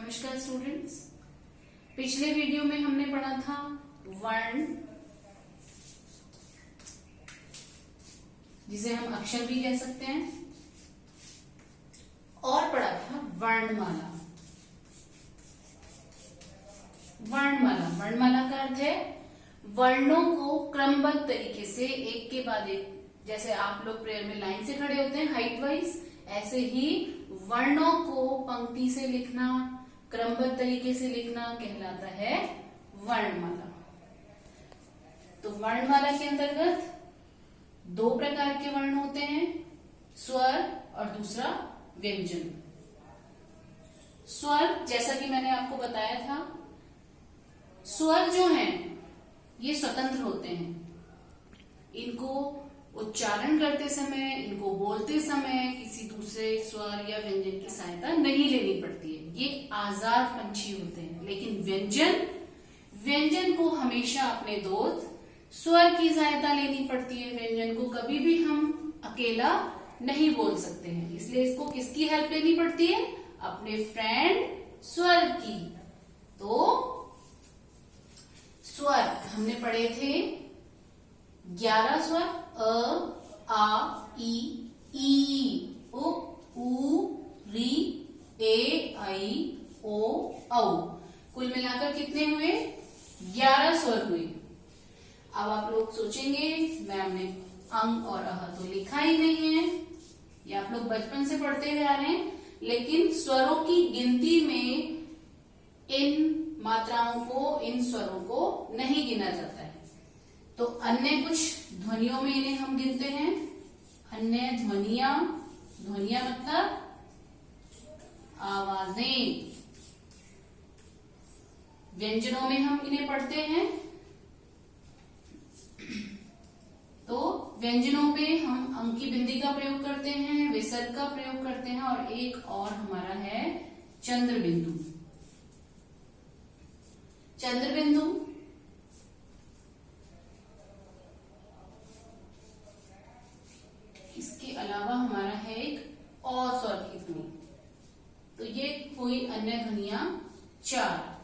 नमस्कार स्टूडेंट्स, पिछले वीडियो में हमने पढ़ा था वर्ण, जिसे हम अक्षर भी कह सकते हैं, और पढ़ा था वर्णमाला। वर्णमाला का अर्थ है वर्णों को क्रमबद्ध तरीके से एक के बाद एक, जैसे आप लोग प्रेयर में लाइन से खड़े होते हैं हाइट वाइज, ऐसे ही वर्णों को पंक्ति से लिखना, क्रमबद्ध तरीके से लिखना कहलाता है वर्णमाला। तो वर्णमाला के अंतर्गत दो प्रकार के वर्ण होते हैं, स्वर और दूसरा व्यंजन। स्वर, जैसा कि मैंने आपको बताया था, स्वर जो हैं ये स्वतंत्र होते हैं। इनको उच्चारण करते समय, इनको बोलते समय किसी दूसरे स्वर या व्यंजन की सहायता नहीं लेनी पड़ती है, ये आजाद पंछी होते हैं। लेकिन व्यंजन को हमेशा अपने दोस्त स्वर की सहायता लेनी पड़ती है। व्यंजन को कभी भी हम अकेला नहीं बोल सकते हैं, इसलिए इसको किसकी हेल्प लेनी पड़ती है? अपने फ्रेंड स्वर की। तो स्वर हमने पढ़े थे 11 स्वर, अ, आ, ई, उ, री, ए, ऐ, ओ, औ। कुल मिलाकर कितने हुए? 11 स्वर हुए। अब आप लोग सोचेंगे मैम ने अंग और अह तो लिखा ही नहीं है, ये आप लोग बचपन से पढ़ते हुए आ रहे हैं, लेकिन स्वरों की गिनती में इन मात्राओं को, इन स्वरों को नहीं गिना जाता है। तो अन्य कुछ ध्वनियों में इन्हें हम गिनते हैं। अन्य ध्वनिया मतलब आवाजें। व्यंजनों में हम इन्हें पढ़ते हैं। तो व्यंजनों पे हम अंक की बिंदी का प्रयोग करते हैं, विसर्ग का प्रयोग करते हैं, और एक और हमारा है चंद्र बिंदु। चंद्र बिंदु इसके अलावा हमारा है एक और स्वर की ध्वनि। तो ये कोई अन्य ध्वनिया 4।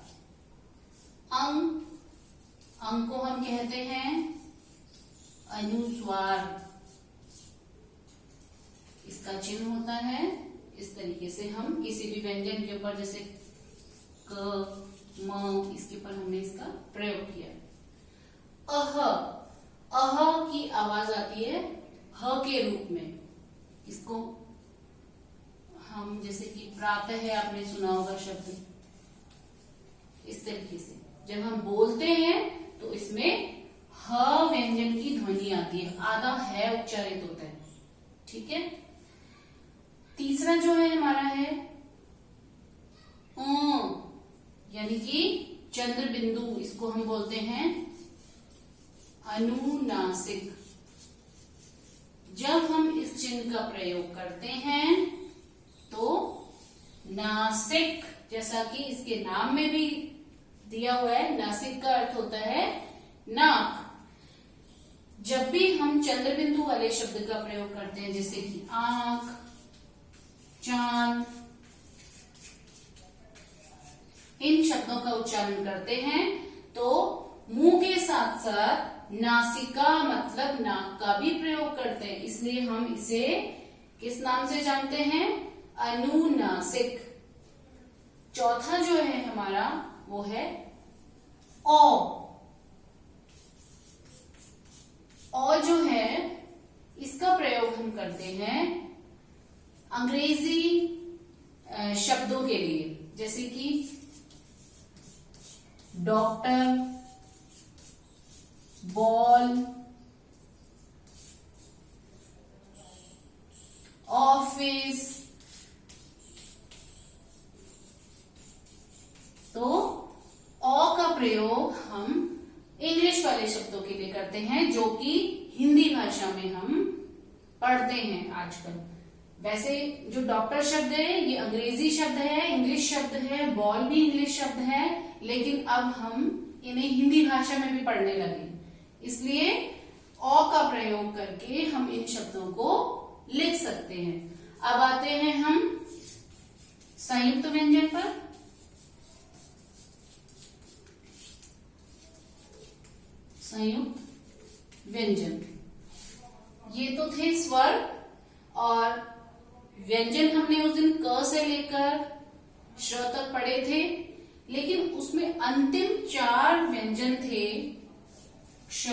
अंग को हम कहते हैं अनुस्वार। इसका चिन्ह होता है इस तरीके से, हम किसी भी व्यंजन के ऊपर, जैसे क, म, इसके ऊपर हमने इसका प्रयोग किया। अह की आवाज आती है ह के रूप में। इसको हम, जैसे कि प्रातः है, आपने सुना होगा शब्द, इस तरीके से जब हम बोलते हैं तो इसमें ह व्यंजन की ध्वनि आती है, आधा है उच्चारित होता है। ठीक है। तीसरा जो है हमारा है यानी कि चंद्र बिंदु, इसको हम बोलते हैं अनुनासिक। जब हम इस चिन्ह का प्रयोग करते हैं तो नासिक, जैसा कि इसके नाम में भी दिया हुआ है, नासिक का अर्थ होता है नाक। जब भी हम चंद्र बिंदु वाले शब्द का प्रयोग करते हैं, जैसे कि आंख, चांद, इन शब्दों का उच्चारण करते हैं तो मुंह के साथ साथ नासिका मतलब नाक का भी प्रयोग करते हैं, इसलिए हम इसे किस नाम से जानते हैं? अनुनासिक। चौथा जो है हमारा वो है औ जो है इसका प्रयोग हम करते हैं अंग्रेजी शब्दों के लिए, जैसे कि डॉक्टर, बॉल, ऑफिस। तो औ का प्रयोग हम इंग्लिश वाले शब्दों के लिए करते हैं, जो कि हिंदी भाषा में हम पढ़ते हैं आजकल। वैसे जो डॉक्टर शब्द है ये अंग्रेजी शब्द है, इंग्लिश शब्द है, बॉल भी इंग्लिश शब्द है, लेकिन अब हम इन्हें हिंदी भाषा में भी पढ़ने लगे, इसलिए औ का प्रयोग करके हम इन शब्दों को लिख सकते हैं। अब आते हैं हम संयुक्त व्यंजन पर। संयुक्त व्यंजन। ये तो थे स्वर और व्यंजन हमने उस दिन क से लेकर श तक पढ़े थे, लेकिन उसमें अंतिम 4 व्यंजन थे क्ष,